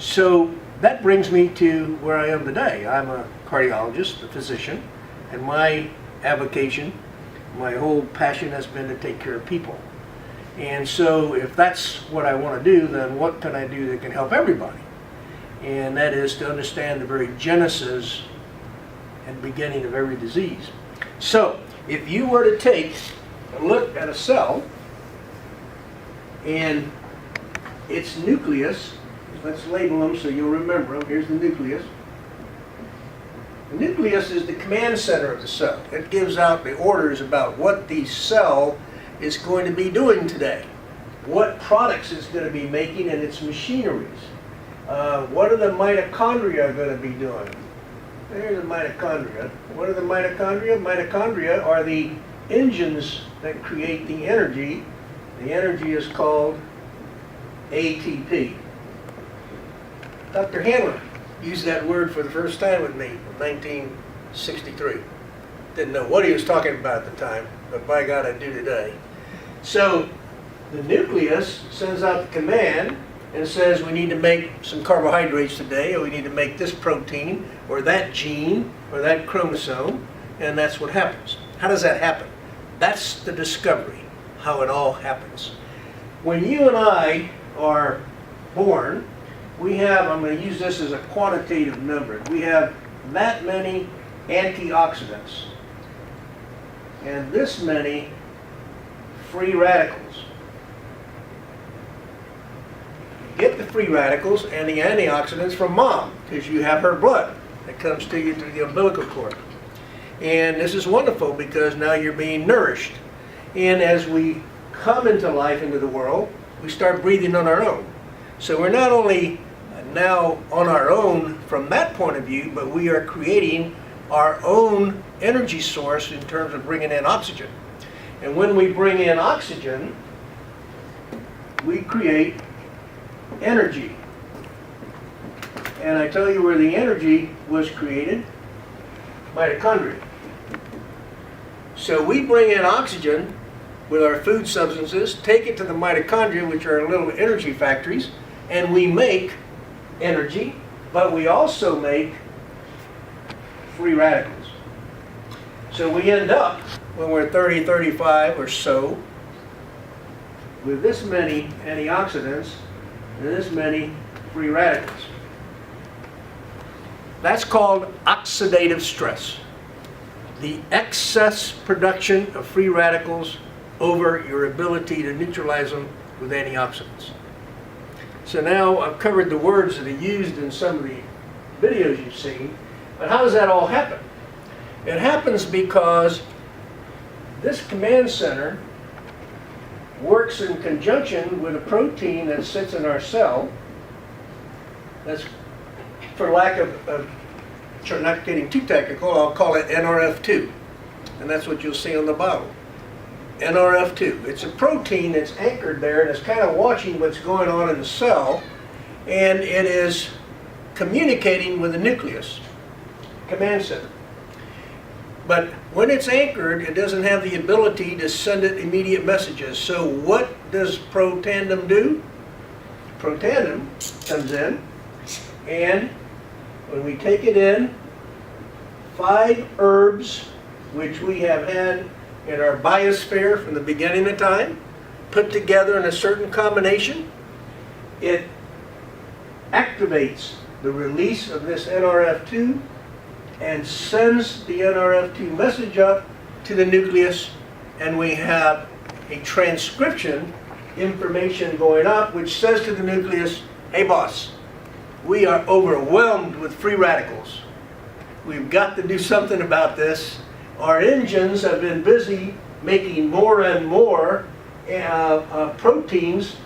So that brings me to where I am today. I'm a cardiologist, a physician, and my avocation, my whole passion has been to take care of people. And so if that's what I want to do, then what can I do that can help everybody? And that is to understand the very genesis and beginning of every disease. So if you were to take a look at a cell and its nucleus, let's label them so you'll remember them. Here's the nucleus. The nucleus is the command center of the cell. It gives out the orders about what the cell is going to be doing today, what products it's going to be making in its machineries, what are the mitochondria going to be doing. There's the mitochondria. What are the mitochondria? Mitochondria are the engines that create the energy. The energy is called ATP. Dr. Handler used that word for the first time with me in 1963. Didn't know what he was talking about at the time, but by God I do today. So the nucleus sends out the command and says we need to make some carbohydrates today, or we need to make this protein, or that gene, or that chromosome, and that's what happens. How does that happen? That's the discovery, how it all happens. When you and I are born, we have, I'm going to use this as a quantitative number, we have that many antioxidants and this many free radicals. You get the free radicals and the antioxidants from mom because you have her blood that comes to you through the umbilical cord. And this is wonderful because now you're being nourished. And as we come into life, into the world, we start breathing on our own. So we're not only now on our own from that point of view, but we are creating our own energy source in terms of bringing in oxygen. And when we bring in oxygen, we create energy. And I tell you where the energy was created: mitochondria. So we bring in oxygen with our food substances, take it to the mitochondria, which are little energy factories, and we make energy, but we also make free radicals. So we end up, when we're 30, 35 or so, with this many antioxidants and this many free radicals. That's called oxidative stress. The excess production of free radicals over your ability to neutralize them with antioxidants. So now I've covered the words that are used in some of the videos you've seen, but how does that all happen? It happens because this command center works in conjunction with a protein that sits in our cell. That's, for lack of not getting too technical, I'll call it Nrf2. And that's what you'll see on the bottle. Nrf2. It's a protein that's anchored there and it's kind of watching what's going on in the cell, and it is communicating with the nucleus, command center. But when it's anchored, it doesn't have the ability to send it immediate messages. So what does protandem do? Protandem comes in, and when we take it in, 5 herbs, which we have had in our biosphere from the beginning of time, put together in a certain combination, it activates the release of this Nrf2 and sends the Nrf2 message up to the nucleus, and we have a transcription information going up which says to the nucleus, hey boss, we are overwhelmed with free radicals. We've got to do something about this. Our engines have been busy making more and more proteins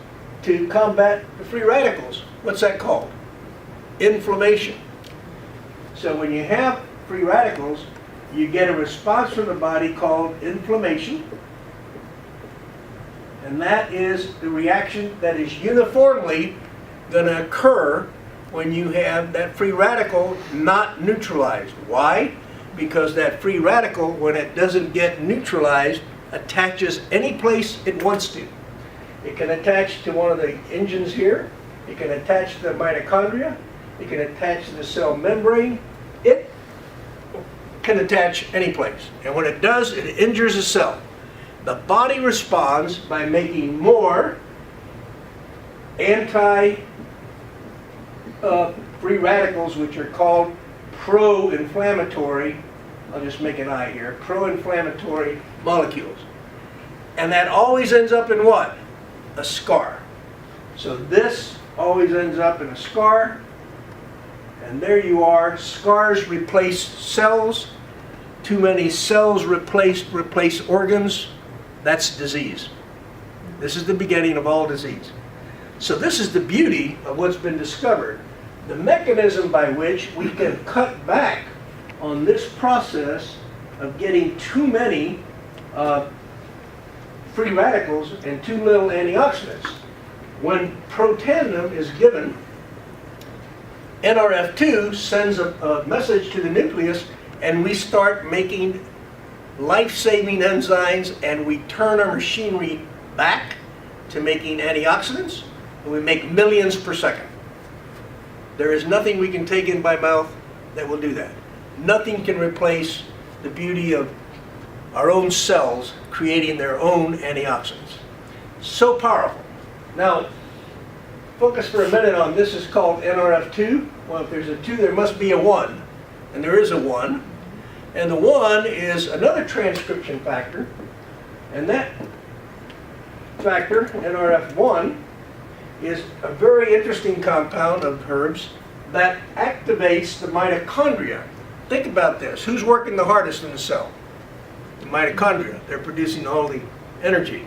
to combat the free radicals. What's that called? Inflammation. So when you have free radicals, you get a response from the body called inflammation. And that is the reaction that is uniformly going to occur when you have that free radical not neutralized. Why? Because that free radical, when it doesn't get neutralized, attaches any place it wants to. It can attach to one of the engines here. It can attach to the mitochondria. It can attach to the cell membrane. It can attach any place. And when it does, it injures a cell. The body responds by making more anti-free radicals, which are called pro-inflammatory, I'll just make an I here, pro-inflammatory molecules. And that always ends up in what? A scar. So this always ends up in a scar. And there you are. Scars replace cells. Too many cells replace organs. That's disease. This is the beginning of all disease. So this is the beauty of what's been discovered. The mechanism by which we can cut back on this process of getting too many free radicals and too little antioxidants. When protandim is given, Nrf2 sends a message to the nucleus, and we start making life-saving enzymes, and we turn our machinery back to making antioxidants, and we make millions per second. There is nothing we can take in by mouth that will do that. Nothing can replace the beauty of our own cells creating their own antioxidants. So powerful. Now, focus for a minute on this. Is called Nrf2. Well, if there's a 2, there must be a 1. And there is a 1. And the 1 is another transcription factor. And that factor, Nrf1, is a very interesting compound of herbs that activates the mitochondria. Think about this. Who's working the hardest in the cell? The mitochondria. They're producing all the energy.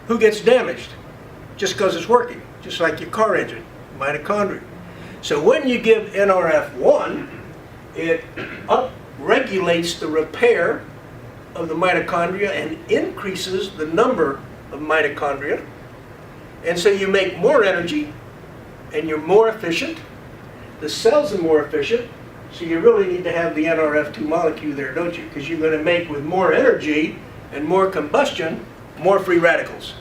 Who gets damaged? Just because it's working. Just like your car engine, mitochondria. So when you give Nrf1, it upregulates the repair of the mitochondria and increases the number of mitochondria. And so you make more energy, and you're more efficient. The cells are more efficient, so you really need to have the Nrf2 molecule there, don't you? Because you're going to make, with more energy and more combustion, more free radicals.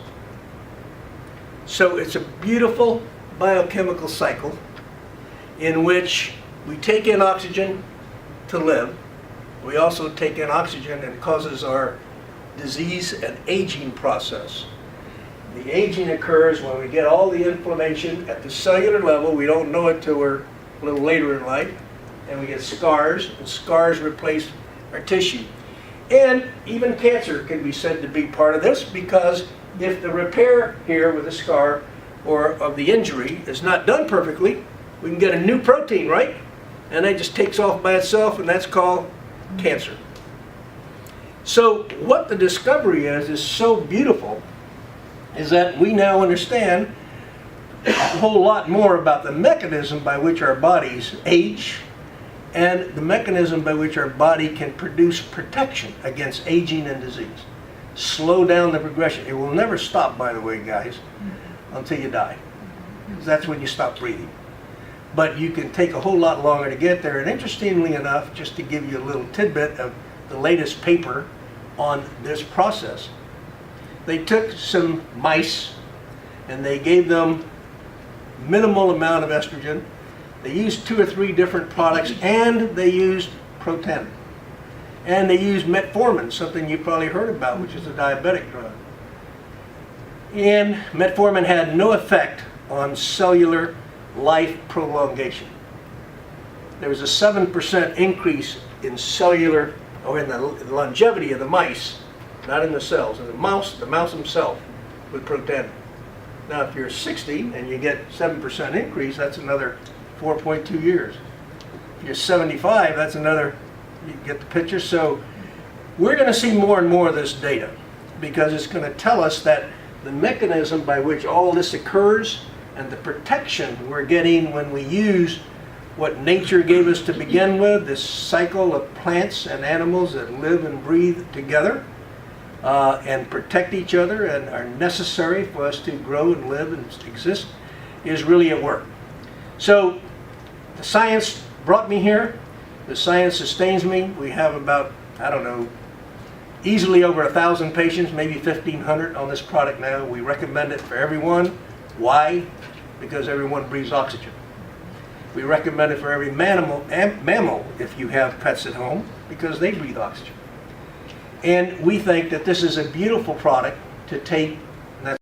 So it's a beautiful biochemical cycle in which we take in oxygen to live. We also take in oxygen, and it causes our disease and aging process. The aging occurs when we get all the inflammation at the cellular level. We don't know it till we're a little later in life. And we get scars, and scars replace our tissue. And even cancer can be said to be part of this, because if the repair here with the scar or of the injury is not done perfectly, we can get a new protein, right? And that just takes off by itself, and that's called cancer. So what the discovery is so beautiful, is that we now understand a whole lot more about the mechanism by which our bodies age, and the mechanism by which our body can produce protection against aging and disease. Slow down the progression. It will never stop, by the way, guys, until you die. That's when you stop breathing. But you can take a whole lot longer to get there. And interestingly enough, just to give you a little tidbit of the latest paper on this process, they took some mice and they gave them minimal amount of estrogen. They used 2 or 3 different products, and they used protandim. And they used metformin, something you probably heard about, which is a diabetic drug. And metformin had no effect on cellular life prolongation. There was a 7% increase in cellular, or in the longevity of the mice, not in the cells, in the mouse himself with protandim. Now if you're 60 and you get 7% increase, that's another 4.2 years. If you're 75, that's another, you get the picture. So we're going to see more and more of this data, because it's going to tell us that the mechanism by which all this occurs and the protection we're getting when we use what nature gave us to begin with, this cycle of plants and animals that live and breathe together and protect each other and are necessary for us to grow and live and exist, is really at work. So the science brought me here. The science sustains me. We have about, I don't know, easily over 1,000 patients, maybe 1,500 on this product now. We recommend it for everyone. Why? because everyone breathes oxygen. We recommend it for every mammal if you have pets at home, because they breathe oxygen. And we think that this is a beautiful product to take